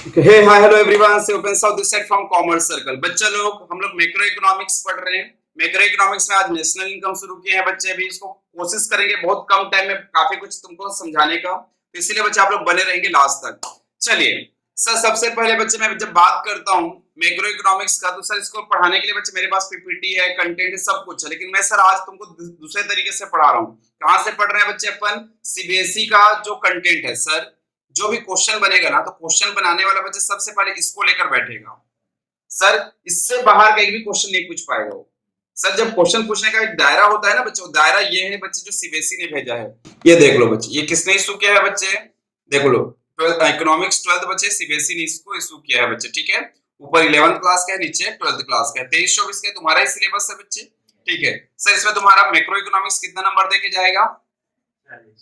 हे hi hello everyone से open south this side from commerce circle. बच्चा लोग हम लोग मैक्रो इकोनॉमिक्स पढ़ रहे हैं। मैक्रो इकोनॉमिक्स में आज नेशनल इनकम शुरू किए हैं बच्चे। अभी इसको कोशिश करेंगे बहुत कम टाइम में काफी कुछ तुमको समझाने का, तो इसीलिए बच्चे आप लोग बने रहेंगे लास्ट तक। चलिए सर, सबसे पहले बच्चे मैं जब बात करता हूँ मैक्रो इकोनॉमिक्स का, तो सर इसको पढ़ाने के लिए बच्चे मेरे पास पीपीटी है, कंटेंट है, सब कुछ है। लेकिन मैं सर आज तुमको दूसरे तरीके से पढ़ा रहा हूँ। कहाँ से पढ़ रहे हैं बच्चे? अपन सीबीएसई का जो कंटेंट है सर, जो भी क्वेश्चन बनेगा ना, तो क्वेश्चन बनाने वाला बच्चा सबसे पहले इसको लेकर बैठेगा। सर इससे बाहर का एक भी क्वेश्चन नहीं पूछ पाएगा वो। सर जब क्वेश्चन पूछने का एक दायरा होता है ना बच्चों, दायरा ये है बच्चे जो सीबीएसई ने भेजा है। ये देख लो बच्चे, ये किसने इशू किया है बच्चे? देख लो, इकोनॉमिक्स 12th बच्चे सीबीएसई ने इसको इशू किया है बच्चे। ठीक है, ऊपर 11th क्लास का है, नीचे 12th क्लास का है। 23-24 का तुम्हारा ही सिलेबस है बच्चे। ठीक है सर, इसमें तुम्हारा मैक्रो इकोनॉमिक्स कितना नंबर देके जाएगा?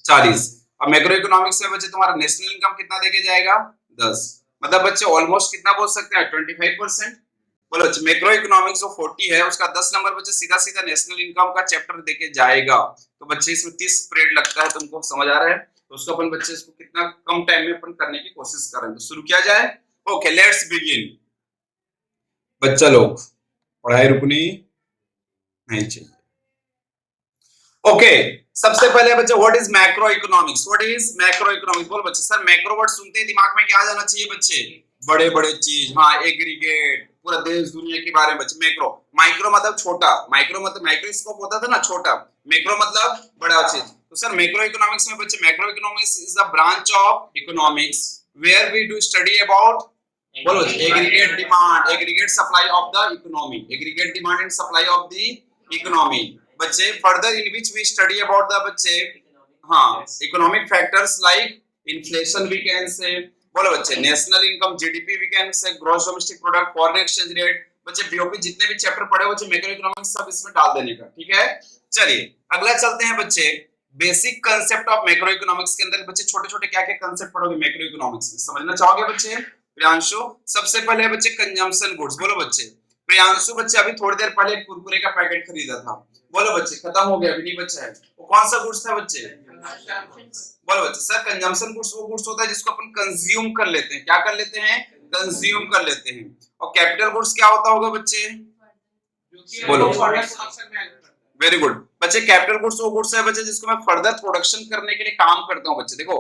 40। अब मैक्रो इकोनॉमिक्स में बच्चे तुम्हारा नेशनल इनकम कितना देके जाएगा? 10। मतलब बच्चे ऑलमोस्ट कितना बोल सकते हैं? 25%। बोलो बच्चे, मैक्रो इकोनॉमिक्स जो 40 है उसका 10 नंबर बच्चे सीधा सीधा नेशनल इनकम का चैप्टर देके जाएगा। तो बच्चे इसमें 30 पीरियड लगता है, तुमको समझ आ रहा है? तो उसको अपन बच्चे इसको कितना कम टाइम में अपन करने की कोशिश करेंगे। तो शुरू किया जाए। Okay let's begin. बच्चा लोग पढ़ाई रुकनी नहीं चाहिए। ओके सबसे पहले बच्चे what is macro economics? What is macro economics? बोल बच्चे। सर मैक्रो वर्ड सुनते ही दिमाग में क्या आ जाना चाहिए बच्चे? बड़े बड़े चीज, हाँ, एग्रीगेट, पूरा देश दुनिया के बारे में बच्चे। मैक्रो, माइक्रो मतलब छोटा, माइक्रो मतलब माइक्रोस्कोप होता था ना, छोटा। मैक्रो मतलब बड़ा चीज। तो सर मैक्रो इकोनॉमिक्स में बच्चे, macroeconomics is the branch of economics where we do study about, बोलो aggregate demand, aggregate supply of the economy, aggregate demand and supply of the economy बच्चे। Further in which we study about the बच्चे, हाँ, economic factors like inflation we can say, बोलो बच्चे, national income, GDP we can say, gross domestic product, foreign exchange rate. बच्चे BOP जितने भी chapter पढ़े हो बच्चे मैक्रो इकोनॉमिक्स सब इसमें डाल देने का। ठीक है, चलिए अगला चलते हैं बच्चे। Basic concept of macro economics के अंदर बच्चे छोटे छोटे क्या क्या कांसेप्ट पढ़ोगे मैक्रो इकोनॉमिक्स में, समझना चाहोगे बच्चे? प्रियांशु सबसे पहले बच्चे कंजम्पशन गुड्स। बोलो बच्चे। प्रियांशु बच्चे अभी थोड़ी देर पहले कुरकुरे का पैकेट खरीदा था। बोलो बच्चे, खत्म हो गया, अभी नहीं बचा है। वो कौन सा गुड्स था बच्चे? बोलो बच्चे। सर कंजम्पशन गुड्स वो गुड्स होता है जिसको अपन कंज्यूम कर लेते हैं। क्या कर लेते हैं? कंज्यूम कर लेते हैं। और कैपिटल गुड्स क्या होता होगा बच्चे? बोलो। वेरी गुड बच्चे। कैपिटल गुड्स वो गुड्स है बच्चे जिसको मैं फर्दर प्रोडक्शन करने के लिए काम करता हूँ बच्चे। देखो,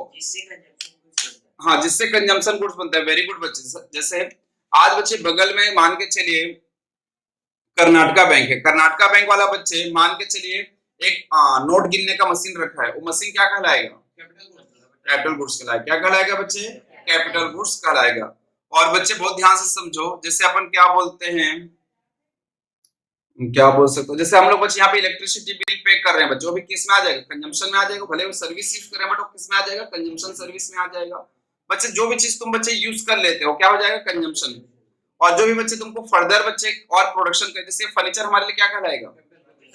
हाँ, जिससे कंजम्पशन गुड्स बनता है। वेरी गुड बच्चे। जैसे आज बच्चे बगल में मान के चलिए कर्नाटका बैंक है। कर्नाटका बैंक वाला बच्चे मान के चलिए एक नोट गिनने का मशीन रखा है। वो मशीन क्या कहलाएगा? कैपिटल गुड्स कहलाएगा। क्या कहलाएगा बच्चे? कैपिटल गुड्स कहलाएगा। और बच्चे बहुत ध्यान से समझो, जैसे अपन क्या बोलते हैं, क्या बोल सकते हो, जैसे हम लोग बच्चे यहाँ पे इलेक्ट्रिसिटी बिल पे कर रहे हैं बच्चों, भी किस में आ जाएगा? कंजम्पशन में आ जाएगा। भले वो सर्विस यूज कर रहे हैं बट वो किस में आ जाएगा? कंजम्पशन सर्विस में आ जाएगा। बच्चे जो भी चीज तुम बच्चे यूज कर लेते हो क्या हो जाएगा? कंजम्पशन में। और जो भी बच्चे तुमको फर्दर बच्चे और प्रोडक्शन कर, जैसे फर्नीचर हमारे लिए क्या कहलाएगा?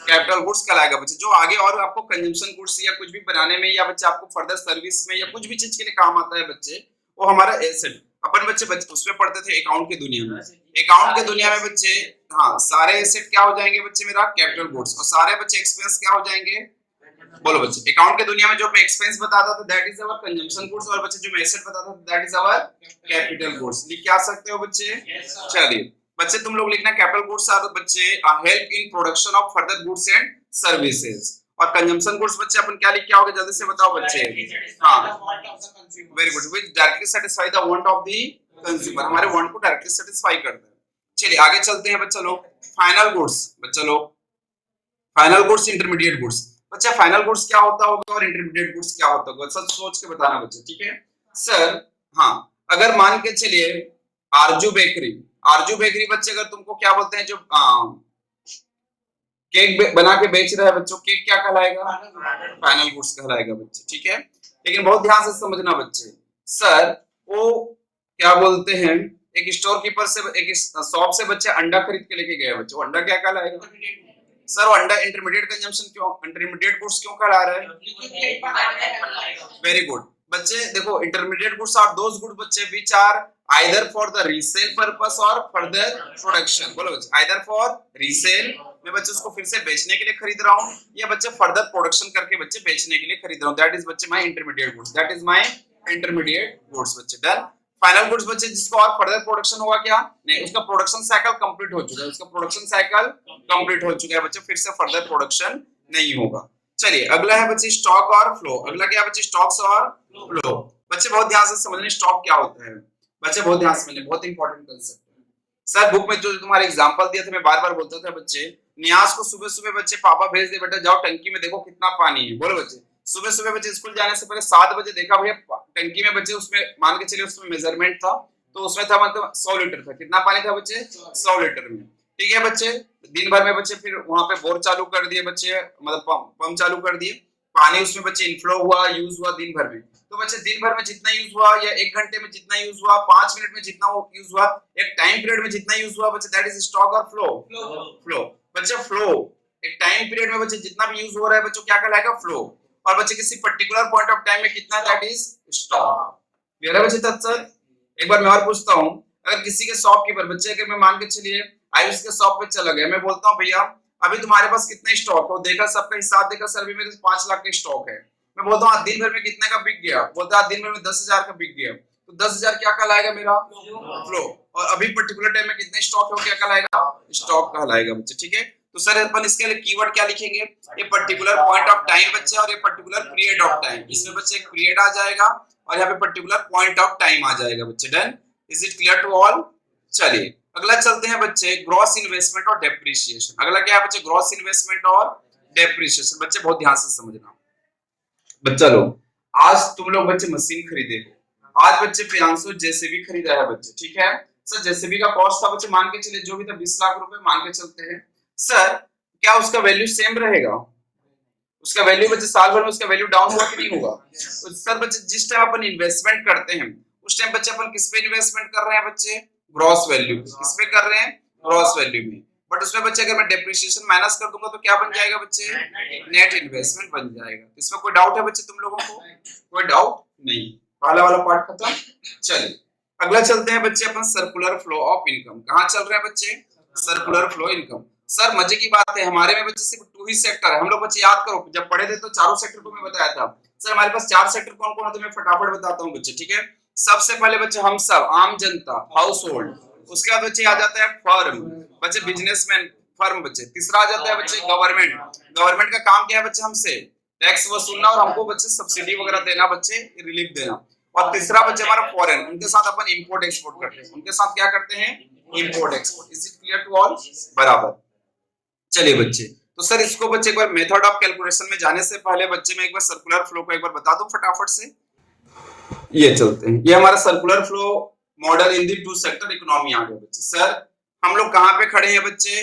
कैपिटल गुड्स कहलाएगा बच्चे। जो आगे और आपको कंजम्पशन गुड्स या कुछ भी बनाने में या बच्चे आपको फर्दर सर्विस में या कुछ भी चीज के लिए काम आता है बच्चे, वो हमारा एसेट। अपन बच्चे उसमें पढ़ते थे अकाउंट की दुनिया में। अकाउंट की दुनिया में बच्चे, हाँ, सारे एसेट क्या हो जाएंगे बच्चे? मेरा कैपिटल गुड्स। और सारे बच्चे एक्सपेंस क्या हो जाएंगे? बोलो बच्चे। अकाउंट के दुनिया में जो मैं एक्सपेंस बताता था that is our consumption goods, और बच्चे जो मैं एसेट बताता था that is our capital goods. लिख क्या सकते हो बच्चे? चलिए बच्चे, तुम लोग लिखना कैपिटल गुड्स आर बच्चे help in production of further goods and services. और कंजम्पशन गुड्स बच्चे अपन क्या लिख के आओगे? जल्दी से बताओ बच्चे। हाँ, very good. Which directly satisfy the want of the consumer. हमारे वांट को डायरेक्टली सैटिस्फाई करता है। चलिए आगे चलते हैं बच्चा लोग। फाइनल गुड्स बच्चा लोग, फाइनल गुड्स, इंटरमीडिएट गुड्स। बच्चा फाइनल गुड्स क्या होता होगा और इंटरमीडिएट गुड्स क्या होता होगा? सब सोच के बताना बच्चे। ठीक है सर, हाँ, अगर मान के चलिए आरजू बेकरी, आरजू बेकरी बच्चे अगर तुमको क्या बोलते हैं, जो केक बना के बेच रहा है बच्चों, केक क्या कहलाएगा? फाइनल गुड्स कहलाएगा बच्चे। ठीक है, लेकिन बहुत ध्यान से समझना बच्चे। सर वो क्या बोलते हैं, एक स्टोर कीपर से, एक शॉप से बच्चे अंडा खरीद के लेके गए बच्चे, वो अंडा क्या कहलाएगा? सर वो अंडा इंटरमीडिएट कंजम्पशन क्यों, इंटरमीडिएट गुड्स क्यों कहला रहा है? वेरी गुड बच्चे। देखो, intermediate goods are those goods बच्चे which are either for the resale purpose और फर्दर प्रोडक्शन। बोलो बच्चे, आइदर फॉर रीसेल, मैं बच्चे उसको फिर से बेचने के लिए खरीद रहा हूँ, या बच्चे फर्दर प्रोडक्शन करके बच्चे बेचने के लिए खरीद रहा हूँ। दैट इज बच्चे my intermediate goods, that is my intermediate goods बच्चे। डन। फाइनल गुड्स बच्चे जिसको और फर्दर प्रोडक्शन होगा क्या नहीं, उसका प्रोडक्शन साइकिल कंप्लीट हो चुका है, उसका प्रोडक्शन साइकिल कंप्लीट हो चुका है बच्चे, फिर से फर्दर प्रोडक्शन नहीं होगा। चलिए अगला है बच्चे स्टॉक और फ्लो। अगला क्या है बच्चे स्टॉक्स और फ्लो। बच्चे बहुत ध्यान से समझने स्टॉक क्या होता है, बच्चे बहुत ध्यान से समझने, बहुत इंपॉर्टेंट कांसेप्ट है। सर बुक में जो तुम्हारे एग्जांपल दिया था मैं बार बार बोलता था बच्चे, नियाज को सुबह सुबह बच्चे पापा भेज दे बेटा जाओ टंकी में देखो कितना पानी है, बोलो बच्चे सुबह सुबह बच्चे स्कूल जाने से पहले 7 बजे देखा भैया टंकी में बच्चे, उसमें मान के चलिए उसमें मेजरमेंट था तो उसमें था मतलब 100 लीटर था, कितना पानी था बच्चे 100 लीटर में, ठीक है बच्चे। दिन भर में बच्चे फिर वहां पे बोर चालू कर दिए बच्चे, मतलब पंप चालू कर दिए, पानी उसमें बच्चे इनफ्लो हुआ यूज हुआ दिन भर में, तो बच्चे दिन भर में जितना यूज हुआ या 1 घंटे में जितना यूज हुआ, 5 मिनट में जितना यूज हुआ, एक टाइम पीरियड में जितना यूज हुआ बच्चे, दैट इज स्टॉक और फ्लो। फ्लो बच्चे फ्लो एक टाइम पीरियड में बच्चे जितना भी यूज हो रहा है बच्चों क्या कहलाएगा फ्लो, और बच्चे किसी पर्टिकुलर पॉइंट ऑफ टाइम में कितना, दैट इज स्टॉक। क्लियर है बच्चे तब तक? एक बार मैं और पूछता हूं, अगर किसी के शॉपकीपर बच्चे अगर मैं मान के चलिए आयुष के शॉप पे चला गया, मैं बोलता हूं भैया अभी तुम्हारे पास कितना स्टॉक है, देखा सबका हिसाब देखा सर अभी मेरे 5 लाख का स्टॉक है, मैं बोलता हूं आज दिन भर में कितने का बिक गया, बोलता है आज दिन भर में 10,000 का बिक गया, तो 10,000 क्या कहलाएगा मेरा फ्लो, और अभी पर्टिकुलर टाइम में कितने स्टॉक है क्या कहलाएगा स्टॉक कहलाएगा बच्चे, ठीक है। तो सर अपन इसके लिए कीवर्ड क्या लिखेंगे, ये पर्टिकुलर पॉइंट ऑफ टाइम बच्चे और ये पर्टिकुलर पीरियड ऑफ टाइम, इसमें बच्चे एक पीरियड आ जाएगा और यहाँ पे पर्टिकुलर पॉइंट ऑफ टाइम आ जाएगा बच्चे। Done, is it clear to all? चलिए अगला चलते हैं बच्चे ग्रॉस इन्वेस्टमेंट और डेप्रिसिएशन। अगला क्या है बच्चे ग्रॉस इन्वेस्टमेंट और डेप्रिसिएशन। बच्चे बहुत ध्यान से समझना बच्चा लोग, आज तुम लोग बच्चे मशीन खरीदे हो, आज बच्चे प्रियांशु जेसीबी खरीदा है बच्चे, ठीक है सर, जेसीबी का कॉस्ट था बच्चे मान के चलिए जो भी था 20 लाख रुपए मान के चलते हैं, सर क्या उसका वैल्यू सेम रहेगा, उसका वैल्यू बच्चे साल भर में उसका वैल्यू डाउन हुआ कि नहीं होगा, तो सर बच्चे जिस टाइम अपन इन्वेस्टमेंट करते हैं उस टाइम बच्चे अपन किस पे इन्वेस्टमेंट कर रहे हैं बच्चे ग्रॉस वैल्यू, किस पे कर रहे हैं ग्रॉस वैल्यू में, बट उसमें बच्चे अगर मैं डेप्रिसिएशन माइनस कर दूंगा तो क्या बन जाएगा बच्चे नेट इन्वेस्टमेंट बन जाएगा। इसमें कोई डाउट है बच्चे तुम लोगों को? कोई डाउट नहीं, पहला वाला पार्ट खत्म। चलिए अगला चलते हैं बच्चे अपन सर्कुलर फ्लो ऑफ इनकम। कहां चल रहे हैं बच्चे सर्कुलर फ्लो इनकम। सर मजे की बात है हमारे में बच्चे सिर्फ 2 ही सेक्टर है, हम लोग बच्चे याद करो जब पढ़े थे तो चारों सेक्टर को मैं बताया था, सर हमारे पास 4 सेक्टर कौन कौन है तो मैं फटाफट बताता हूं बच्चे, ठीक है। सबसे पहले बच्चे हम सब आम जनता हाउस होल्ड, उसके बाद बच्चे आ जाता है फर्म बच्चे बिजनेसमैन फर्म बच्चे, तीसरा आ जाता है बच्चे गवर्नमेंट, गवर्नमेंट का काम क्या है बच्चे हमसे टैक्स वसूलना और हमको बच्चे सब्सिडी वगैरह देना बच्चे रिलीफ देना, और तीसरा बच्चे हमारा फॉरेन, उनके साथ अपन इंपोर्ट एक्सपोर्ट करते हैं, उनके साथ क्या करते हैं import export. Is it clear to all? बराबर। चलिए बच्चे तो सर इसको बच्चे एक बार मेथड ऑफ कैलकुलेशन में जाने से पहले बच्चे मैं एक बार सर्कुलर फ्लो को एक बार बता दूं फटाफट से। ये चलते हैं, ये हमारा सर्कुलर फ्लो मॉडल इन दी 2 सेक्टर इकोनॉमी आ गया बच्चे। सर हम लोग कहां पे खड़े हैं बच्चे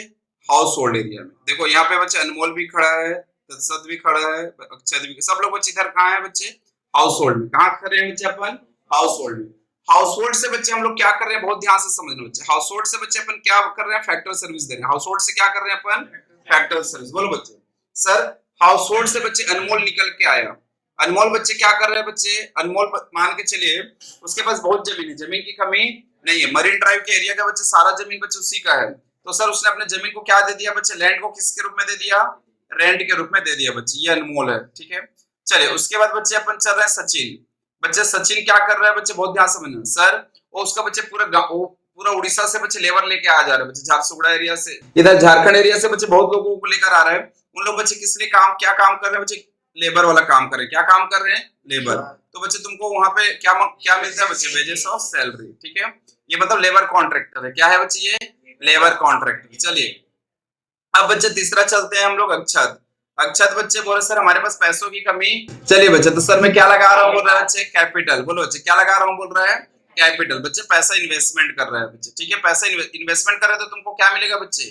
हाउस होल्ड एरिया में, देखो यहाँ पे बच्चे अनमोल भी खड़ा है, तत्सत भी खड़ा है, अक्षत भी, सब लोग बच्चे इधर कहां है बच्चे हाउस होल्ड में। कहां खड़े हैं बच्चे अपन हाउस होल्ड में। हाउस होल्ड से बच्चे हम लोग क्या कर रहे हैं बहुत ध्यान से समझना बच्चे, हाउस होल्ड से बच्चे अपन क्या कर रहे हैं फैक्टर सर्विस दे रहे हैं, हाउस होल्ड से क्या कर रहे हैं अपन फैक्टर सर्विस। बोलो बच्चे सर हाउस होल्ड से बच्चे अनमोल निकल के आया, अनमोल बच्चे क्या कर रहे हैं बच्चे, अनमोल मान के चलिए उसके पास बहुत जमीन है, जमीन की कमी नहीं है, मरीन ड्राइव के एरिया का बच्चे सारा जमीन बच्चे उसी का है, तो सर उसने अपने जमीन को क्या दे दिया बच्चे लैंड को किसके रूप में दे दिया रेंट के रूप में दे दिया बच्चे, ये अनमोल है, ठीक है। चलिए उसके बाद बच्चे अपन चल रहे हैं सचिन, बच्चे सचिन क्या कर रहा है बच्चे बहुत ध्यान से समझना सर, वो उसका बच्चे पूरा उड़ीसा से बच्चे लेबर लेके आ जा रहे हैं बच्चे, झारसुगुड़ा एरिया से इधर झारखंड एरिया से बच्चे बहुत लोगों को लेकर आ रहे हैं, उन लोग बच्चे किस लिए काम क्या काम कर रहे हैं बच्चे लेबर वाला काम कर रहे हैं, क्या काम कर रहे हैं लेबर, तो बच्चे तुमको वहां पे क्या मिलता है बच्चे वेजेस और सैलरी, ठीक है, ये मतलब लेबर कॉन्ट्रैक्टर है, क्या है बच्चे ये लेबर कॉन्ट्रैक्टर। चलिए अब बच्चे तीसरा चलते हैं हम लोग अक्षत, अक्षत बच्चे बोले सर हमारे पास पैसों की कमी, चलिए बच्चे तो सर मैं क्या लगा रहा हूँ बोल रहा है बच्चे कैपिटल, बोलो बच्चे क्या लगा रहा हूँ बोल रहा है कैपिटल, बच्चे पैसा इन्वेस्टमेंट कर रहा है बच्चे, ठीक है, पैसा इन्वेस्टमेंट कर रहे हैं तो तुमको क्या मिलेगा बच्चे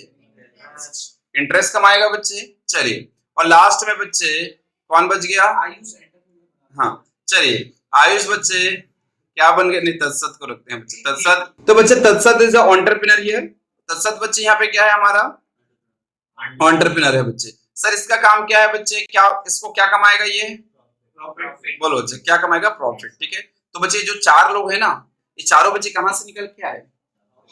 इंटरेस्ट कमाएगा बच्चे। चलिए और लास्ट में बच्चे कौन बच गया हाँ चलिए आयुष बच्चे क्या बन गए नहीं तत्सत को रखते हैं बच्चे तत्सत, तो बच्चे तत्सत इज एंटरप्रेन्योर हियर, तत्सत बच्चे यहाँ पे क्या है हमारा एंटरप्रेन्योर है बच्चे। सर इसका काम क्या है बच्चे, क्या इसको क्या कमाएगा ये बोलो बच्चे क्या कमाएगा प्रॉफिट, ठीक है। तो बच्चे जो 4 लोग है ना ये चारों बच्चे कहां से निकल के आए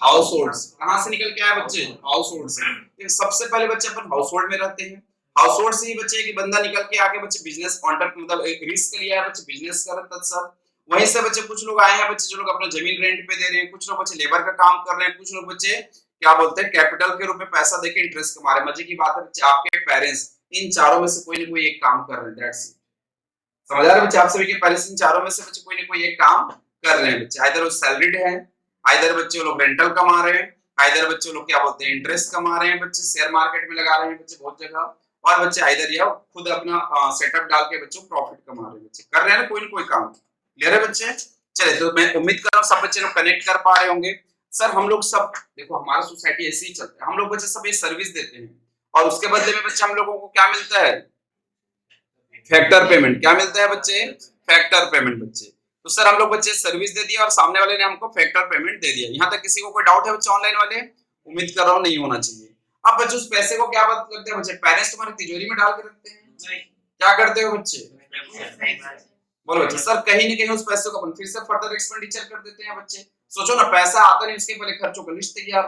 हाउस होल्ड से, कहां से निकल के आए बच्चे हाउस होल्ड से, सबसे पहले बच्चे अपन हाउस होल्ड में रहते हैं, हाउस होल्ड से ही बच्चे एक बंदा निकल के आके बच्चे बिजनेस कॉन्ट्रैक्ट मतलब एक रिस्क लिया है बच्चे बिजनेस कर तत्सत, वहीं से बच्चे कुछ लोग आए हैं बच्चे जो लोग अपना जमीन रेंट पे दे रहे हैं, कुछ लोग बच्चे लेबर का काम कर रहे हैं, कुछ लोग बच्चे क्या बोलते हैं कैपिटल के रूप में पैसा देके इंटरेस्ट कमा रहे हैं। मजे की बात है बच्चे आपके पेरेंट्स इन चारों में से कोई ना कोई एक काम कर रहे हैं, दैट्स इट। समझ आ रहे हैं बच्चे, आप सभी के पेरेंट्स इन चारों में से बच्चे कोई ना कोई एक काम कर रहे हैं बच्चे, आइदर वो सैलरीड है, आइदर बच्चे लोग रेंटल कमा रहे हैं, आइदर बच्चे लोग क्या बोलते हैं इंटरेस्ट कमा रहे हैं, बच्चे शेयर मार्केट में लगा रहे हैं बच्चे बहुत जगह, और बच्चे आइदर या खुद अपना सेटअप डाल के बच्चों प्रॉफिट कमा रहे हैं बच्चे, कर रहे हैं ना कोई काम। क्लियर है बच्चे? चले तो मैं उम्मीद कर रहा हूँ सब बच्चे लोग कनेक्ट कर पा रहे होंगे। सर हम लोग सब देखो हमारा सोसाइटी ऐसे ही चलता है, हम लोग बच्चे सब ये सर्विस देते हैं और उसके बदले में बच्चे हम लोगों को क्या मिलता है, फैक्टर पेमेंट। क्या मिलता है बच्चे? फैक्टर पेमेंट बच्चे। तो सर हम लोग बच्चे सर्विस दे दिया और सामने वाले ने हमको फैक्टर पेमेंट दे दिया। यहाँ तक किसी को कोई डाउट है बच्चे ऑनलाइन वाले? उम्मीद कर रहा हूँ नहीं होना चाहिए। अब बच्चे उस पैसे को क्या करते हैं बच्चे, पेरेंट्स तुम्हारी तिजोरी में डाल के रखते हैं, क्या करते हो बच्चे? बोलो बच्चे। सर कहीं ना कहीं उस पैसे को अपन फिर से फर्दर एक्सपेंडिचर कर देते हैं बच्चे। सोचो ना, पैसा आता नहीं उसके पहले खर्चों का लिस्ट तैयार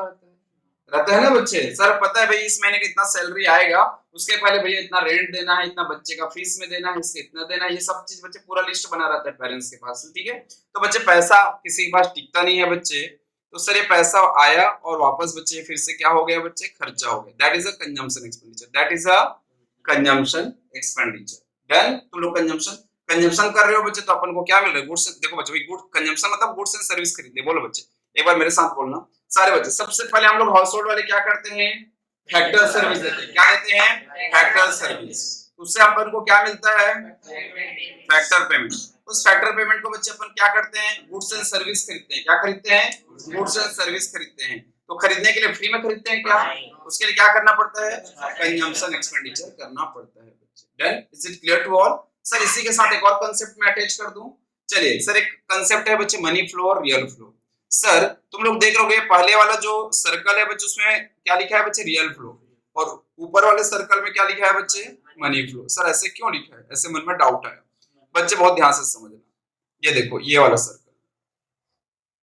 रहता है ना बच्चे। सर पता है भाई इस महीने का इतना सैलरी आएगा, उसके पहले भैया इतना रेंट देना है, इतना बच्चे का फीस में देना है, इसके इतना देना है, ये सब चीज बच्चे पूरा लिस्ट बना रहता है पेरेंट्स के पास, ठीक है। तो बच्चे पैसा किसी के पास टिकता नहीं है बच्चे, तो सर ये पैसा आया और वापस बच्चे फिर से क्या हो गया बच्चे, खर्चा हो गया। That is a consumption expenditure, that is a consumption expenditure. Done. तुम लोग कंजम्पशन कर रहे हो बच्चे, तो अपन को क्या मिल रहा है, गुड्स। देखो बच्चे गुड कंजम्पशन मतलब गुड्स एंड सर्विस खरीदने। बोलो बच्चे एक बार मेरे साथ बोलना सारे बच्चे। सबसे पहले हम लोग हाउस होल्ड वाले क्या करते हैं, फैक्टर सर्विस देते हैं। क्या देते हैं? Factor service. उससे अपन को क्या मिलता है, फैक्टर पेमेंट। उस फैक्टर पेमेंट को बच्चे अपन क्या करते हैं, गुड्स एंड सर्विस खरीदते हैं। क्या खरीदते हैं? गुड्स एंड सर्विस खरीदते हैं। तो खरीदने के लिए फ्री में खरीदते हैं क्या, उसके लिए क्या करना पड़ता है, कंजम्पशन एक्सपेंडिचर करना पड़ता है बच्चे। Done. Is it clear to all? Sir इसी के साथ एक और कांसेप्ट में अटैच कर दूं। चलिए सर एक कांसेप्ट है बच्चे मनी फ्लो और रियल फ्लो। सर तुम लोग देख रहोगे पहले वाला जो सर्कल है बच्चे उसमें क्या लिखा है बच्चे, रियल फ्लो, और ऊपर वाले सर्कल में क्या लिखा है बच्चे, मनी फ्लो। सर ऐसे क्यों लिखा है, ऐसे मन में डाउट आया बच्चे, बहुत ध्यान से समझना। ये देखो ये वाला सर्कल,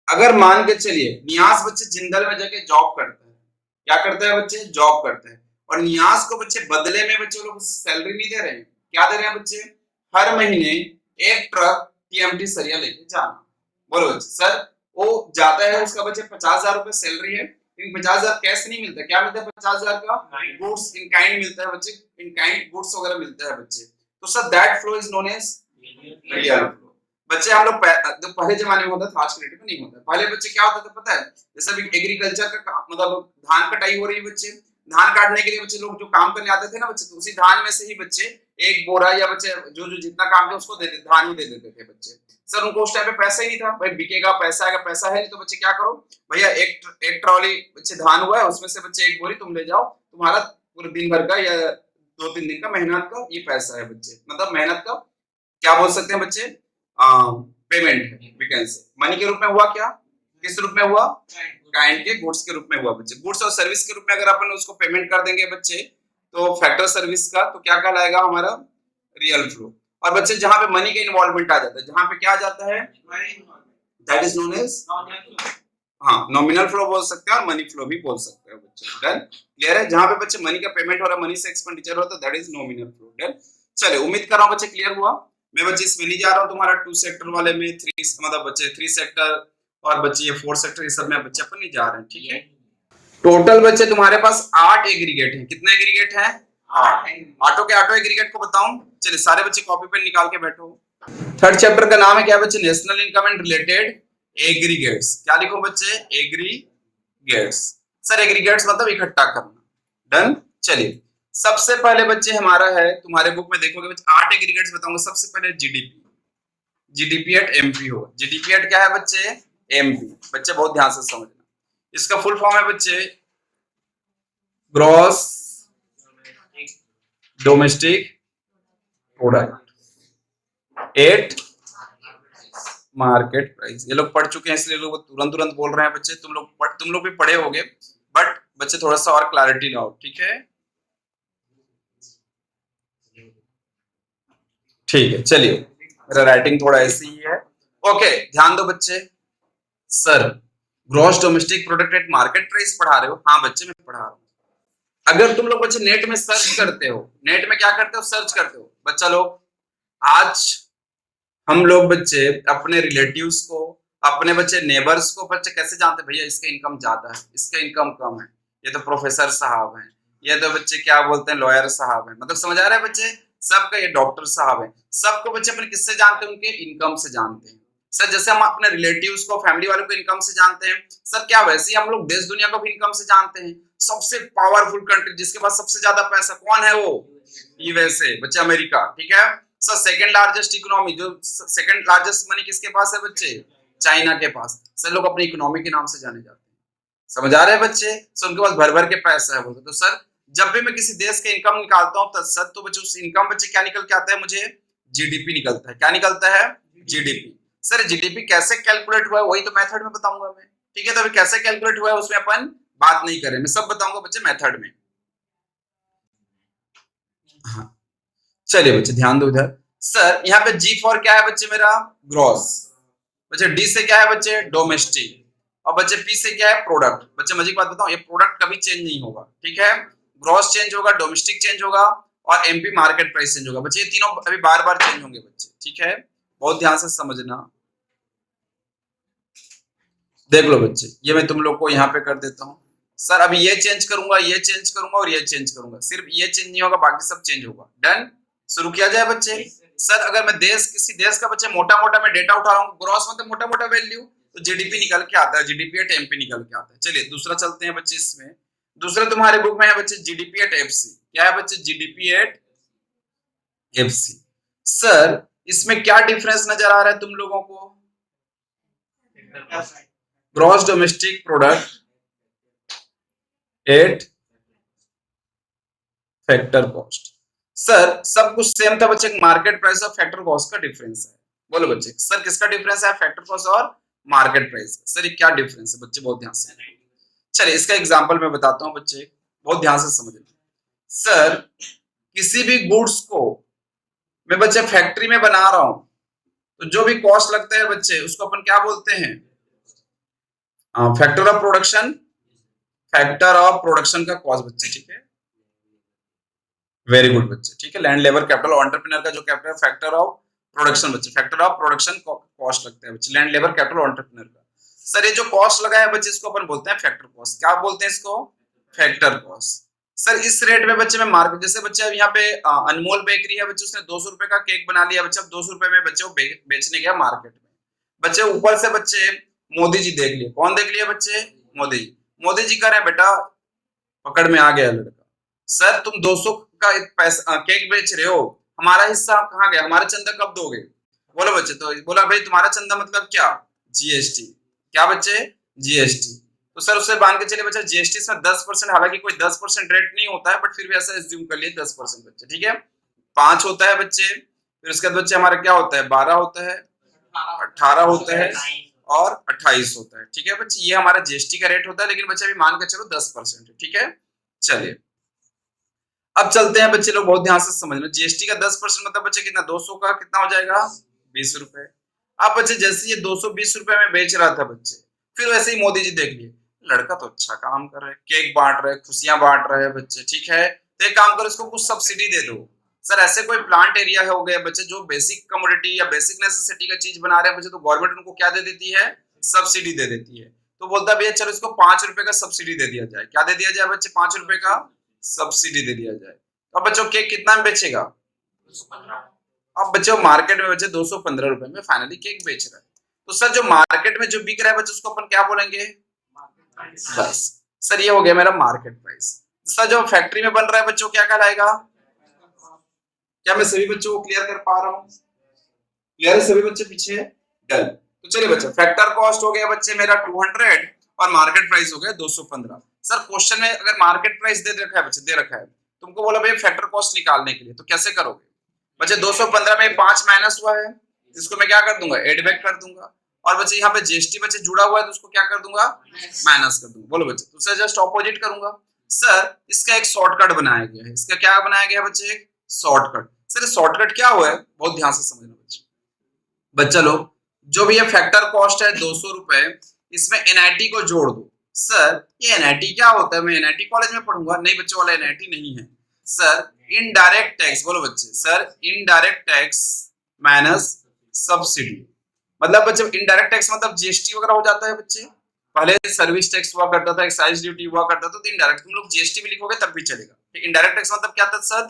अगर मान के चलिए नियाज बच्चे जिंदल में जाके जॉब करता है, क्या करता है बच्चे, जॉब करता है, और नियाज को बच्चे बदले में बच्चे लोग सैलरी नहीं दे रहे हैं, क्या दे रहे हैं बच्चे, हर महीने एक ट्रक टीएमटी सरिया लेके जाना। बोलो बच्चे। सर वो जाता है, उसका बच्चे 50,000 रुपए सैलरी है, लेकिन 50,000 कैश नहीं मिलता, क्या मिलता है 50,000 का, गुड्स इन काइंड मिलता है बच्चे, इन काइंड गुड्स वगैरह मिलता है बच्चे। तो sir that flow is known as real flow. बच्चे हम लोग तो पहले जमाने में होता था, आज के डेट में नहीं होता। पहले बच्चे क्या होता था पता है, जैसे अभी एग्रीकल्चर का मतलब धान कटाई हो रही है बच्चे, धान काटने के लिए बच्चे लोग जो काम करने आते थे ना बच्चे, तो उसी धान में से ही बच्चे एक बोरा या बच्चे जो जो जितना काम है उसको दे देते, धान ही दे देते थे बच्चे। सर उनको उस टाइम पे पैसा ही नहीं था, भाई बिकेगा पैसा आएगा, पैसा है नहीं तो बच्चे क्या करो भैया, एक ट्रॉली बच्चे धान हुआ है उसमें से बच्चे एक बोरी तुम ले जाओ, तुम्हारा पूरे दिन भर का या 2-3 दिन का मेहनत का ये पैसा है बच्चे, मतलब मेहनत का क्या बोल सकते हैं बच्चे, पेमेंट है, वी कैन से मनी के रूप में हुआ, क्या किस रूप में हुआ, काइंड के गुड्स के रूप में हुआ बच्चे। गुड्स और सर्विस के रूप में अगर अपन उसको पेमेंट कर देंगे बच्चे, तो फैक्टर सर्विस का तो क्या कहलाएगा हमारा, रियल फ्लो। और बच्चे जहां पे मनी का इन्वॉल्वमेंट आ जाता है, जहां पे क्या आ जाता है, दैट इज नोन एज, हाँ नॉमिनल फ्लो बोल सकते हैं और मनी फ्लो भी बोल सकते हैं बच्चे। डन। क्लियर है? जहां पे बच्चे मनी का पेमेंट हो रहा है, मनी से एक्सपेंडिचर हो रहा है, that is nominal flow. Done. चलिए उम्मीद कर रहा हूं बच्चे क्लियर हुआ। मैं बच्चे इसमें नहीं जा रहा हूं तुम्हारा 2 सेक्टर वाले में, 3 मतलब बच्चे 3 सेक्टर और बच्चे ये 4 सेक्टर, ये सब में बच्चे अपन नहीं जा रहे हैं, ठीक है। टोटल बच्चे तुम्हारे पास 8 एग्रीगेट है। कितने एग्रीगेट है? 8। आठों के आठों एग्रीगेट को बताऊं, चलिए सारे बच्चे कॉपी पेन निकाल के बैठो। थर्ड चैप्टर का नाम है क्या बच्चे, national income and related aggregates. क्या लिखो बच्चे, एग्रीगेट्स। सर एग्रीगेट्स मतलब इकट्ठा करना। डन। चलिए सबसे पहले बच्चे हमारा है, तुम्हारे बुक में देखोगे बच्चे 8 एग्रीगेट्स बताऊंगा। सबसे पहले जीडीपी, जीडीपी एट एमपी हो। जीडीपी एट क्या है बच्चे, एमपी। बच्चे बहुत ध्यान से समझना, इसका फुल फॉर्म है बच्चे gross domestic product at market price. ये लोग पढ़ चुके हैं इसलिए लोग तुरंत तुरंत बोल रहे हैं बच्चे, तुम लोग भी पढ़े होगे, बट बच्चे थोड़ा सा और क्लैरिटी लाओ, ठीक है। ठीक है चलिए, मेरा राइटिंग थोड़ा ऐसी ही है। ओके ध्यान दो बच्चे। Sir gross domestic product at market price पढ़ा रहे हो? हाँ बच्चे मैं पढ़ा रहा हूँ। अगर तुम लोग बच्चे नेट में सर्च करते हो, नेट में क्या करते हो, सर्च करते हो बच्चा लोग, आज हम लोग बच्चे अपने रिलेटिव्स को, अपने बच्चे नेबर्स को बच्चे कैसे जानते हैं भैया इसका इनकम ज्यादा है, इसका इनकम कम है, ये तो प्रोफेसर साहब हैं, ये तो बच्चे क्या बोलते हैं लॉयर साहब हैं, मतलब समझ आ रहा है बच्चे, सबका ये डॉक्टर साहब है, सबको बच्चे अपने किससे जानते हैं, उनके इनकम से जानते हैं। सर जैसे हम अपने रिलेटिव्स को, फैमिली वालों को इनकम से जानते हैं, सर क्या वैसे ही हम लोग देश दुनिया को भी इनकम से जानते हैं। सबसे पावरफुल कंट्री जिसके पास सबसे ज्यादा पैसा कौन है, वो यूएसए बच्चे, अमेरिका, ठीक है। सर सेकंड लार्जेस्ट इकोनॉमी, जो सेकंड लार्जेस्ट मनी किसके पास है बच्चे, चाइना के पास। सर लोग अपनी इकोनॉमी के नाम से जाने जाते हैं, समझ आ रहे हैं बच्चे। सर उनके पास भर भर के पैसा है बोलते। तो सर जब भी मैं किसी देश के इनकम निकालता हूँ तो सर तो बच्चे उस इनकम बच्चे क्या निकल के आता है, मुझे जीडीपी निकलता है। क्या निकलता है, जीडीपी। सर जीडीपी कैसे कैलकुलेट हुआ है वही तो मेथड में बताऊंगा मैं, ठीक है। तो अभी कैसे कैलकुलेट हुआ है उसमें अपन बात नहीं करें, मैं सब बताऊंगा बच्चे मेथड में। हाँ चलिए बच्चे ध्यान दो इधर। सर यहाँ पे जी फॉर क्या है बच्चे मेरा, ग्रॉस। बच्चे डी से क्या है बच्चे, डोमेस्टिक। और बच्चे पी से क्या है, प्रोडक्ट। बच्चे मजे की बात बताऊं, ये प्रोडक्ट कभी चेंज नहीं होगा, ठीक है। ग्रॉस चेंज होगा, डोमेस्टिक चेंज होगा और एमपी मार्केट प्राइस चेंज होगा। बच्चे ये तीनों अभी बार बार चेंज होंगे बच्चे, ठीक है। बहुत ध्यान से समझना। देख लो बच्चे, ये मैं तुम लोग को यहाँ पे कर देता हूँ। सर अभी ये चेंज करूंगा, ये चेंज करूंगा और ये चेंज करूंगा, सिर्फ ये चेंज नहीं होगा, बाकी सब चेंज होगा। डन, शुरू किया जाए बच्चे। सर अगर मैं देश, किसी देश का बच्चे मोटा मोटा मैं डेटा उठा रहा हूँ, ग्रॉस मतलब मोटा मोटा वैल्यू, तो जीडीपी निकल के आता है, जीडीपी एट एमपी निकल के आता है। चलिए दूसरा चलते हैं बच्चे। इसमें दूसरा तुम्हारे बुक में है बच्चे जीडीपी एट एफसी। क्या है बच्चे, जीडीपी एट एफसी। सर इसमें क्या डिफरेंस नजर आ रहा है तुम लोगों को, gross domestic product at factor cost. Sir सब कुछ सेम था बच्चे, मार्केट प्राइस और फैक्टर कॉस्ट का डिफरेंस है। बोलो बच्चे सर किसका डिफरेंस है, फैक्टर कॉस्ट और मार्केट प्राइस। सर ये क्या डिफरेंस है बच्चे, बहुत ध्यान से। चलिए इसका एग्जांपल मैं बताता हूं बच्चे, बहुत ध्यान से समझना। सर किसी भी गुड्स को मैं बच्चे फैक्ट्री में बना रहा हूं, तो जो भी कॉस्ट लगता है बच्चे उसको अपन क्या बोलते हैं, factor of production, factor of production का कॉस्ट बच्चे, ठीक है। वेरी गुड बच्चे, ठीक है। लैंड लेबर कैपिटल एंटरप्रेन्योर का जो कैपिटल फैक्टर ऑफ प्रोडक्शन बच्चे, फैक्टर ऑफ प्रोडक्शन कॉस्ट लगता है बच्चे, लैंड लेबर कैपिटल एंटरप्रेन्योर का। सर ये जो कॉस्ट लगा है बच्चे इसको अपन बोलते हैं फैक्टर कॉस्ट। क्या बोलते हैं इसको, फैक्टर कॉस्ट। सर इस रेट में बच्चे में मार्केट, जैसे बच्चे अब यहाँ पे अनमोल बेकरी है बच्चे, उसने 200 रुपए का केक बना लिया बच्चे, अब 200 रुपए में बच्चे वो बेचने गया मार्केट में। बच्चे ऊपर से बच्चे मोदी जी देख लिए, कौन देख लिया बच्चे, मोदी जी। मोदी जी कह रहे हैं बेटा पकड़ में आ गया लड़का, सर तुम 200 का पैसा केक बेच रहे हो, हमारा हिस्सा कहाँ गया, हमारा चंदा कब दोगे। बोलो बच्चे, तो बोला भाई तुम्हारा चंदा मतलब क्या, जीएसटी। क्या बच्चे, जीएसटी। तो सर उससे बांध के चले बच्चे जीएसटी इसमें 10%, हालांकि कोई 10% रेट नहीं होता है, बट फिर भी ऐसा एज्यूम कर लिए 10% बच्चे, ठीक है। 5 होता है बच्चे, फिर उसके बाद बच्चे हमारा क्या होता है, 12 होता है, 18 होता है और 28 होता है, ठीक है बच्चे। ये हमारा जीएसटी का रेट होता है, लेकिन बच्चे अभी मान के चलो 10% है, ठीक है। चलिए अब चलते हैं बच्चे लोग, बहुत ध्यान से समझना। जीएसटी का 10% मतलब बच्चे कितना, 200 का कितना हो जाएगा, 20 रुपए। अब बच्चे जैसे ये 220 रुपए में बेच रहा था बच्चे, फिर वैसे ही मोदी जी देख लिए लड़का तो अच्छा काम कर रहा है, केक बांट रहे, खुशियां बांट रहे हैं बच्चे, ठीक है। तो एक काम करो, इसको कुछ सब्सिडी दे दो। सर ऐसे कोई प्लांट एरिया हो गया बच्चे जो बेसिक कमोडिटी या बेसिक नेसेसिटी का चीज बना रहे हैं बच्चे, तो गवर्नमेंट उनको क्या दे देती है, सब्सिडी दे देती है। तो बोलता है भैया चलो इसको 5 रुपए का सब्सिडी दे दिया जाए। क्या दे दिया जाए बच्चे, 5 रुपए का सब्सिडी दे दिया जाए। तो अब बच्चों केक कितना में बेचेगा, अब बच्चों मार्केट में बच्चे 215 रुपए में फाइनली केक बेच रहा है। तो सर जो मार्केट में जो बिक रहा है बच्चे उसको अपन क्या बोलेंगे, बस। सर ये हो गया मेरा मार्केट प्राइस। सर जो फैक्ट्री में बन रहा है बच्चों क्या कहलाएगा, क्या मैं सभी बच्चों को क्लियर कर पा रहा हूँ, क्लियर है सभी बच्चे पीछे, डन। तो चलिए बच्चे फैक्टर कॉस्ट हो गया बच्चे मेरा 200 और मार्केट प्राइस हो गया 215। सर क्वेश्चन में अगर मार्केट प्राइस दे रखा है बच्चे, दे रखा है, तुमको बोला भाई फैक्टर कॉस्ट निकालने के लिए, तो कैसे करोगे बच्चे, 215 में 5 माइनस हुआ है, इसको मैं क्या कर दूंगा, एड बैक कर दूंगा। और बच्चे यहाँ पे जीएसटी बच्चे जुड़ा हुआ है तो उसको क्या कर दूंगा, माइनस कर दूंगा। बोलो बच्चे, दूसरा जस्ट ऑपोजिट करूंगा। सर इसका एक शॉर्टकट बनाया गया है, इसका क्या बनाया गया बच्चे, एक शॉर्टकट। सर शॉर्टकट क्या हुआ है, बहुत ध्यान से समझना बच्चे। बच्चा लोग जो भी ये फैक्टर कॉस्ट है 200 रुपए, इसमें एनआईटी को जोड़ दो। सर ये एनआईटी क्या होता है, मैं एनआईटी कॉलेज में पढ़ूंगा, नहीं बच्चों वाला एनआईटी नहीं है। सर इनडायरेक्ट टैक्स, बोलो बच्चे, sir indirect tax minus subsidy. मतलब बच्चे इनडायरेक्ट टैक्स मतलब जीएसटी वगैरह हो जाता है बच्चे। पहले सर्विस टैक्स हुआ करता था, एक्साइज ड्यूटी हुआ करता था, तो इनडायरेक्ट तुम लोग जीएसटी भी लिखोगे तब भी चलेगा। इनडायरेक्ट टैक्स मतलब क्या था सर?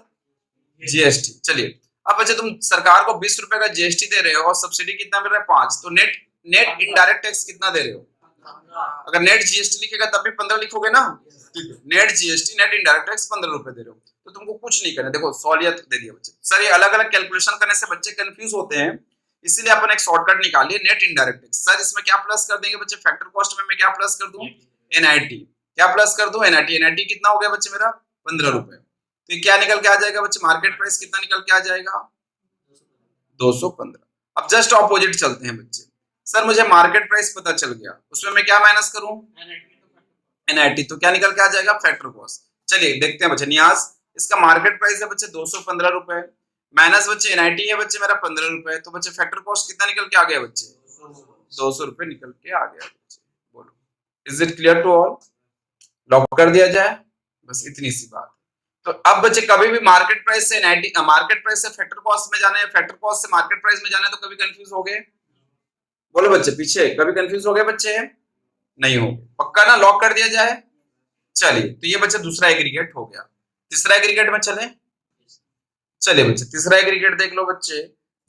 जीएसटी। चलिए अब बच्चे तुम सरकार को 20 रुपए का जीएसटी दे रहे हो और सब्सिडी कितना मिल रहा है? 5। तो नेट नेट इनडायरेक्ट टैक्स कितना दे रहे हो? अगर नेट जीएसटी लिखेगा तब भी 15 लिखोगे ना। Net GST net indirect tax 15 रुपए दे रहे हो, तो तुमको कुछ नहीं करना। देखो सहूलियत दे दिया बच्चे। सर ये अलग अलग कैलकुलेशन करने से बच्चे कंफ्यूज होते हैं, इसीलिए अपन एक शॉर्टकट निकालिए, नेट इनडायरेक्ट टैक्स। सर इसमें क्या प्लस कर देंगे बच्चे? फैक्टर कॉस्ट में मैं क्या प्लस कर दूं? एनआईटी। क्या प्लस कर दूं? एनआईटी। एनआईटी कितना हो गया बच्चे मेरा? 15 रुपए। तो ये क्या निकल के आ जाएगा बच्चे? मार्केट प्राइस कितना निकल के आ जाएगा? 215। अब जस्ट ऑपोजिट चलते हैं बच्चे। सर मुझे मार्केट प्राइस पता चल गया, उसमें मैं क्या माइनस करूं? एनआईटी। तो क्या निकल के आ जाएगा? Factor cost. चलिए देखते हैं बच्चे। नियाज इसका मार्केट प्राइस है बच्चे 215 रुपए, माइनस बच्चे एनआईटी है बच्चे मेरा 15 रुपए, तो बच्चे फैक्टर कॉस्ट कितना निकल के आ गया बच्चे? 200 रुपए निकल के आ गया बच्चे। बोलो is it clear to all? Lock कर दिया जाए, बस इतनी सी बात। तो अब बच्चे कभी भी मार्केट प्राइस से एनआईटी, मार्केट प्राइस से फैक्टर कॉस्ट में जाना है, फैक्टर कॉस्ट से मार्केट प्राइस में जाना है, तो कभी कंफ्यूज हो गए? बोलो बच्चे पीछे, कभी कंफ्यूज हो गए बच्चे? नहीं हो गए, पक्का ना? लॉक कर दिया जाए। चलिए तो ये बच्चे दूसरा एग्रीगेट हो गया। तीसरा एग्रीगेट में चले। चलिए बच्चे तीसरा एग्रीगेट देख लो बच्चे।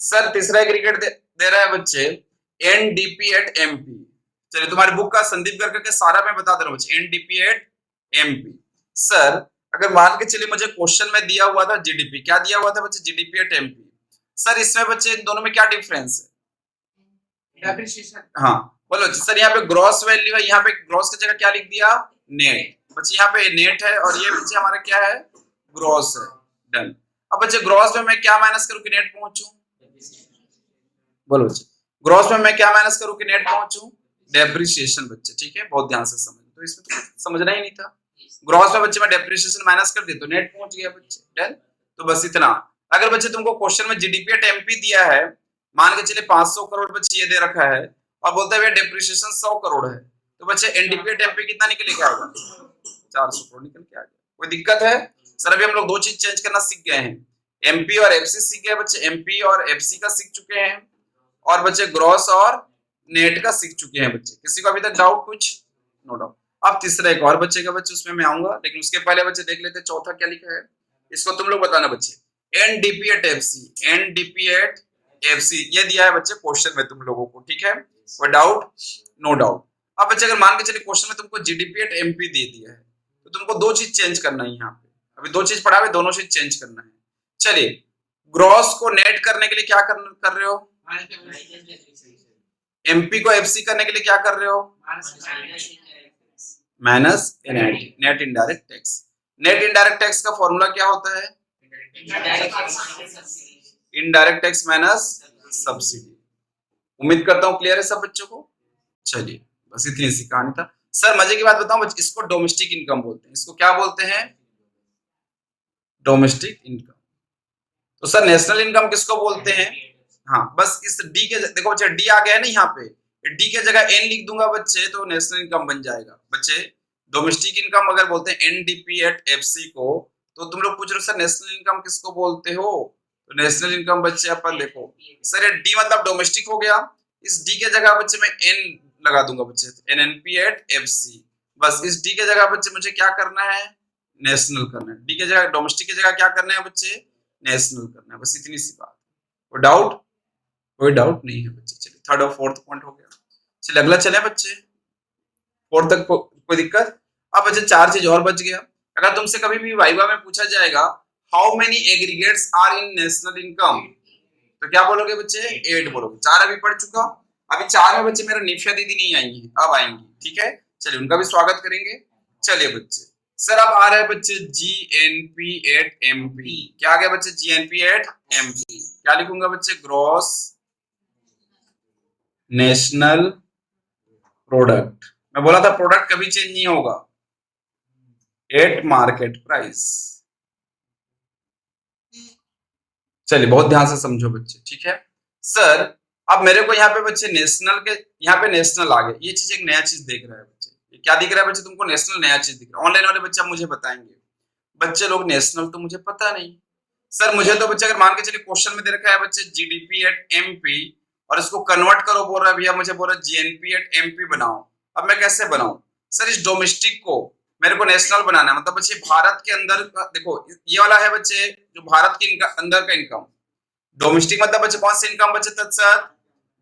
सर तीसरा एग्रीगेट दे रहा है बच्चे एनडीपी एट एमपी। चलिए तुम्हारी बुक का संदीप करके सारा मैं बता दे रहा हूँ बच्चे, एनडीपी एट एमपी। सर अगर मान के चलिए मुझे क्वेश्चन में दिया हुआ था जीडीपी, क्या दिया हुआ था बच्चे? GDP at MP. सर इसमें बच्चे इन दोनों में क्या डिफरेंस है? हाँ बोलो सर। यहाँ पे ग्रॉस वैल्यू है, यहाँ पे ग्रॉस की जगह क्या लिख दिया? नेट। बच्चे यहाँ पे नेट है और ये बच्चे हमारा क्या है? ग्रॉस है। डन। अब बच्चे ग्रॉस में मैं क्या माइनस करूं कि नेट पहुंचूं? बोलो बच्चे ग्रॉस में मैं क्या माइनस करूं कि नेट पहुंचूं? डेप्रिसिएशन बच्चे। ठीक है, बहुत ध्यान से समझ। तो इसमें तो समझना ही नहीं था। ग्रॉस में बच्चे मैं डेप्रिसिएशन माइनस कर दिया तो नेट पहुंच गया बच्चे। डन। तो बस इतना। अगर बच्चे तुमको क्वेश्चन में जीडीपी एट एमपी दिया है, मान के चलिए 500 करोड़ बच्चे ये दे रखा है और बोलते हैं डेप्रिसिएशन 100 करोड़ है, तो बच्चे एनडीपी एट एमपी कितना निकल के आएगा? 400 करोड़ निकल के आ गया। कोई दिक्कत है? सर अभी हम लोग दो चीज चेंज करना सीख गए हैं, एमपी और एफसी सीख गए बच्चे। एमपी और एफसी का सीख चुके हैं और बच्चे ग्रॉस और नेट का सीख चुके हैं बच्चे। किसी को अभी तक डाउट कुछ? No doubt. अब तीसरा एक और बच्चे का बच्चे, उसमें मैं आऊंगा, लेकिन उसके पहले बच्चे देख लेते हैं चौथा क्या लिखा है। इसको तुम लोग बताना बच्चे। NDP at FC, NDP at FC ये दिया है बच्चे क्वेश्चन में तुम लोगों को। ठीक है, कोई डाउट? No doubt. अब बच्चे अगर मान के चलिए क्वेश्चन में तुमको जीडीपी एट एमपी दे दिया है, तो तुमको दो चीज चेंज करना है यहाँ पे। अभी दो चीज पढ़ा हुआ, दोनों चीज चेंज करना है। चलिए ग्रॉस को नेट करने के लिए क्या कर रहे हो? एमपी को एफसी करने के लिए क्या कर रहे हो? Minus NIT, net indirect tax. Net indirect tax का फॉर्मूला क्या होता है? Indirect tax minus subsidy. उम्मीद करता हूं क्लियर है सब बच्चों को। चलिए बस इतनी सी कहानी था। सर मजे की बात बताऊं बच्चे, इसको डोमेस्टिक इनकम बोलते हैं। इसको क्या बोलते हैं? Domestic income. तो सर नेशनल इनकम किसको बोलते हैं? हाँ बस इस डी के, देखो बच्चे डी आ गया है ना यहाँ पे, डी के जगह एन लिख दूंगा बच्चे तो नेशनल इनकम बन जाएगा बच्चे। डोमेस्टिक इनकम अगर बोलते हैं एनडीपी एट एफसी को, तो तुम लोग पूछ रहे हो सर नेशनल इनकम किसको बोलते हो? तो नेशनल इनकम बच्चे अपन देखो सर, ये डी मतलब डोमेस्टिक हो गया, इस डी के जगह बच्चे मैं एन लगा दूंगा बच्चे, एनएनपी एट एफसी। बस इस डी के जगह बच्चे मुझे क्या करना है? नेशनल करना है। डी के जगह डोमेस्टिक की जगह क्या करना है बच्चे? नेशनल करना है। बस इतनी सी बात। कोई डाउट? कोई डाउट नहीं है बच्चे। चलिए थर्ड और फोर्थ पॉइंट हो गया। चलिए अगला चले बच्चे, फोर्थ तक कोई दिक्कत? अब बच्चे चार चीज और बच गया। अगर तुमसे कभी भी वाइवा में पूछा जाएगा how many aggregates are in national income, तो क्या बोलोगे बच्चे? 8 बोलोगे। 4 अभी पढ़ चुका। अभी 4 में बच्चे मेरा निफ्या दीदी नहीं आई है, अब आएंगी। ठीक है, चलिए उनका भी स्वागत करेंगे। चलिए बच्चे सर अब आ रहा है बच्चे जीएनपी एट एमपी। क्या आ गया बच्चे? GNP at MP. क्या लिखूंगा बच्चे? Gross national product. मैं बोला था प्रोडक्ट कभी चेंज नहीं होगा, एट मार्केट प्राइस। चलिए बहुत ध्यान से समझो बच्चे। ठीक है सर, अब मेरे को यहाँ पे बच्चे नेशनल के, यहाँ पे नेशनल आ गया। ये चीज एक नया चीज देख रहा है बच्चे। ये क्या दिख रहा है बच्चे तुमको? नेशनल नया चीज दिख रहा है। ऑनलाइन वाले बच्चे मुझे बताएंगे। बच्चे लोग नेशनल तो मुझे पता नहीं। सर मुझे तो बच्चे अगर मान के चलिए क्वेश्चन में दे रखा है बच्चे जीडीपी एट एमपी, और इसको कन्वर्ट करो, बोल रहा है भैया मुझे बोल रहा है जीएनपी एट एमपी बनाओ। अब मैं कैसे बनाऊं सर? इस डोमेस्टिक को मेरे को नेशनल बनाना है, मतलब बच्चे भारत के अंदर का, देखो ये वाला है बच्चे जो भारत के अंदर का इनकम। डोमेस्टिक मतलब बच्चे कौन सी इनकम बच्चे तत्सत?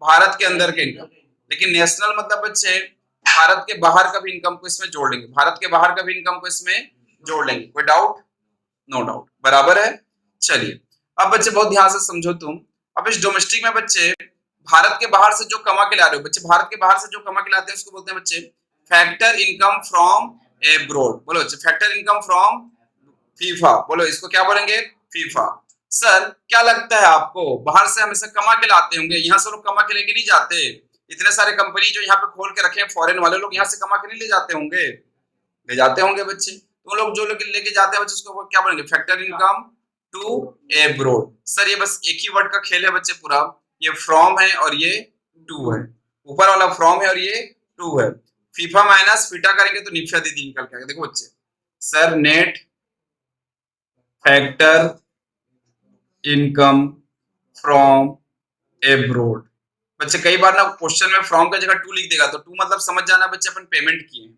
भारत के अंदर के इनकम। लेकिन नेशनल मतलब बच्चे भारत के बाहर का भी इनकम को इसमें जोड़ लेंगे, भारत के बाहर का भी इनकम को इसमें जोड़ लेंगे। कोई डाउट? नो डाउट, बराबर है। चलिए अब बच्चे बहुत ध्यान से समझो तुम। अब इस डोमेस्टिक में बच्चे भारत के बाहर से जो कमा के ला रहे हो, बच्चे भारत के बाहर से जो कमा के लाते हैं उसको बोलते हैं बच्चे फैक्टर इनकम फ्रॉम एब्रोड। बोलो बच्चे फैक्टर इनकम फ्रॉम फीफा। बोलो इसको क्या बोलेंगे? फीफा। सर क्या लगता है आपको बाहर से हमेशा कमा के लाते होंगे, यहाँ से लोग कमा के लेके नहीं जाते? इतने सारे कंपनी जो यहाँ पे खोल के रखे हैं फॉरेन वाले लोग, यहाँ से कमा के नहीं ले जाते होंगे? ले जाते होंगे बच्चे। तो लोग जो लोग लेके जाते हैं बच्चे उसको क्या बोलेंगे? Factor income to abroad. Sir ये बस एक ही वर्ड का खेल है बच्चे पूरा। ये फ्रॉम है और ये टू है, ऊपर वाला फ्रॉम है और ये टू है। फीफा माइनस फीटा करेंगे तो निफ्या दीदी निकल के आएगा। देखो बच्चे sir net factor income from abroad. बच्चे कई बार ना क्वेश्चन में फ्रॉम की जगह टू लिख देगा, तो टू मतलब समझ जाना बच्चे अपन पेमेंट किए।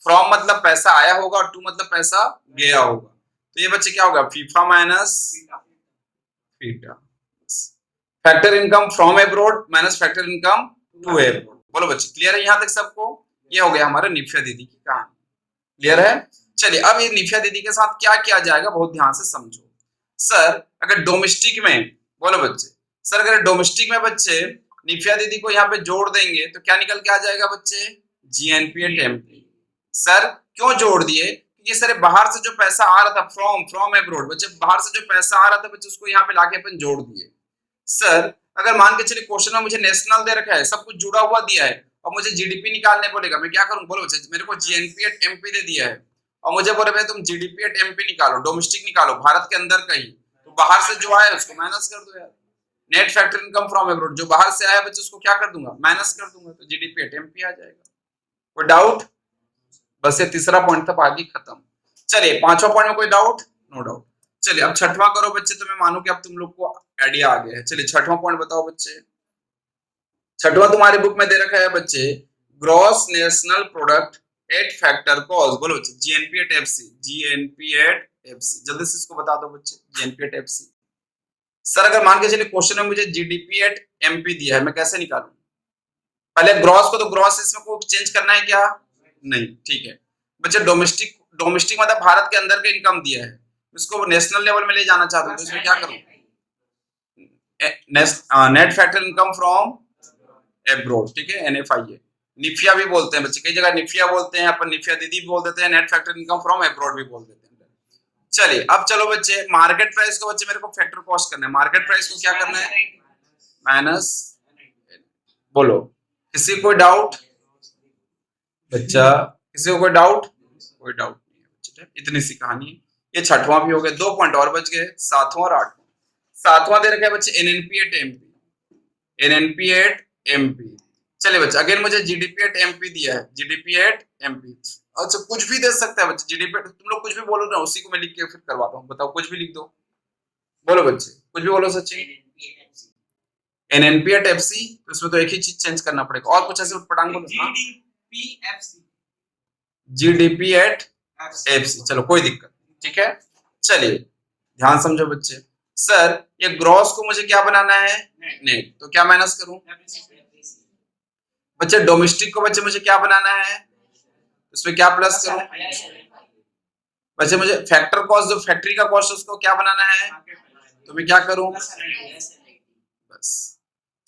फ्रॉम मतलब पैसा आया होगा और टू मतलब पैसा गया होगा। तो ये बच्चे क्या होगा? FIFA minus FITA. Factor income from abroad minus factor income to abroad. बोलो बच्चे क्लियर है यहाँ तक सबको? ये हो गया हमारा निफ्या दीदी की कहानी। क्लियर है? चलिए अब ये निफ्या दीदी के साथ क्या किया जाएगा बहुत ध्यान से समझो। सर अगर डोमेस्टिक में, बोलो बच्चे सर अगर डोमेस्टिक में बच्चे निफ्या दीदी को यहाँ पे जोड़ देंगे तो क्या निकल के आ जाएगा बच्चे? GNP at MP. सर क्यों जोड़ दिए? क्योंकि सर बाहर से जो पैसा आ रहा था फ्रॉम एब्रोड, बच्चे बाहर से जो पैसा आ रहा था बच्चे उसको यहाँ पे लाके अपन जोड़ दिए। सर अगर मान के चलिए क्वेश्चन में मुझे नेशनल दे रखा है, सब कुछ जुड़ा हुआ दिया है और मुझे जीडीपी निकालने बोलेगा, मैं क्या करूं? बोलो बच्चे मेरे को जीएनपी एट एमपी दे दिया है और मुझे बोले भाई तुम जीडीपी एट एमपी निकालो, डोमेस्टिक निकालो भारत के अंदर का ही, तो बाहर से जो आया उसको माइनस कर दो यार। Net factor income from abroad जो बाहर से आया बच्चे उसको क्या कर दूंगा? माइनस कर दूंगा, तो जीडीपी एट एमपी आ जाएगा। कोई डाउट? बस ये तीसरा पॉइंट था, बाकी खत्म। चलिए पांचवा पॉइंट में कोई डाउट? No doubt. चलिए अब छठवां करो बच्चे, तो मैं मानू कि अब तुम लोग को आइडिया आ गया है। चलिए छठवां पॉइंट बताओ बच्चे। छठवां तुम्हारी बुक में दे रखा है बच्चे gross national product at factor cost. बोलो बच्चे GNP at FC. GNP at FC जल्दी से इसको बता दो बच्चे, जीएनपी एट एफसी। सर अगर मान के चलिए क्वेश्चन में मुझे जीडीपी एट एमपी दिया है, मैं कैसे निकालूं? पहले ग्रॉस को, तो ग्रॉस इसमें को चेंज करना है क्या? नहीं, ठीक है बच्चे। डोमेस्टिक, डोमेस्टिक मतलब भारत के अंदर का इनकम दिया है, इसको नेशनल लेवल में ले जाना चाहता हूं, तो इसमें क्या करूं? Net factor income from abroad, ठीक है, एनएफआई है। निफिया भी बोलते हैं बच्चे, कई जगह निफिया बोलते हैं, अपन निफिया दीदी भी बोल देते हैं, net factor income from abroad भी बोल देते हैं। चलिए अब चलो बच्चे मार्केट प्राइस को, बच्चे मेरे को फैक्टर कॉस्ट करना है, मार्केट प्राइस को क्या करना है? माइनस। बोलो किसी को डाउट? बच्चा किसी को कोई डाउट? कोई डाउट नहीं है बच्चे, इतनी सी कहानी है। ये छठवां भी हो गया, 2 पॉइंट और बच गए, सातवां और आठवां। सातवां दे रखा है बच्चे NNP at MP. NNP at MP. चलिए बच्चे अगेन मुझे जीडीपी एट एमपी दिया है, जीडीपी एट एमपी। अच्छा कुछ भी दे सकता है बच्चे, जीडीपी तुम लोग कुछ भी बोलो ना, उसी को मैं लिख के फिर करवाता हूँ। बताओ कुछ भी लिख दो। बोलो बच्चे कुछ भी बोलो सचिन। एनएनपी एट एफसी, तो इसमें तो एक ही चीज चेंज करना पड़ेगा, और कुछ ऐसे उठपटांग बोलो। जीडीपी एट एफसी, चलो कोई दिक्कत नहीं, ठीक है। चलिए ध्यान समझो बच्चे। सर ये ग्रॉस को मुझे क्या बनाना है? नेट, तो क्या माइनस करूं? बच्चे डोमेस्टिक को बच्चे मुझे क्या बनाना है? इसमें क्या प्लस करूं? बच्चे मुझे फैक्टर कॉस्ट, जो फैक्ट्री का कॉस्ट उसको क्या बनाना है, तो मैं क्या करूं? बस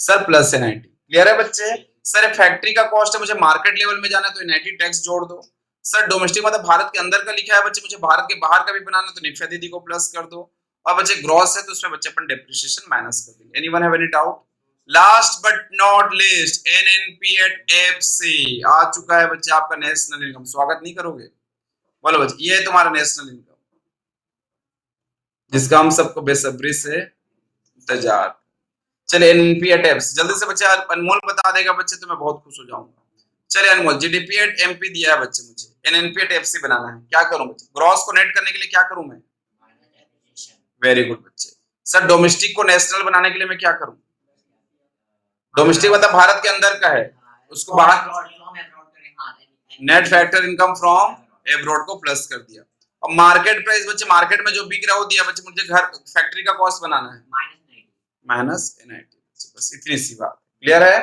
सर प्लस है 90। क्लियर है बच्चे? सर फैक्ट्री का कॉस्ट है, मुझे मार्केट लेवल में जाना है तो 90 टैक्स जोड़ दो। सर डोमेस्टिक मतलब भारत के अंदर का लिखा है बच्चे, मुझे भारत के बाहर का भी बनाना है तो निफ्या दीदी को प्लस कर दो। और बच्चे ग्रॉस है तो उसमें बच्चे अपन डेप्रिसिएशन माइनस कर देंगे। Anyone have any doubt? Last but not least NNP at FC आ चुका है बच्चे, आपका नेशनल इनकम। स्वागत नहीं करोगे? बोलो बच्चे ये है तुम्हारा नेशनल इनकम, जिसका हम सबको बेसब्री से इंतजार। चलिए एनएनपी एट एफसी जल्दी से बच्चे, अनमोल बता देगा बच्चे तो मैं बहुत खुश हो जाऊंगा। चलिए अनमोल जीडीपी एट एमपी दिया है बच्चे, मुझे एनएनपी एट एफसी बनाना है, क्या करूं बच्चे? ग्रॉस को नेट करने के लिए क्या करूं मैं? वेरी गुड बच्चे। सर डोमेस्टिक को नेशनल बनाने के लिए मैं क्या करूं? डोमेस्टिक मतलब भारत के अंदर का है, उसको बाहर net factor income from abroad को प्लस कर दिया। और मार्केट प्राइस बच्चे, मार्केट में जो बिक रहा हो दिया बच्चे, मुझे घर फैक्ट्री का कॉस्ट बनाना है माइनस NIT, बस इतनी सी बात। क्लियर है?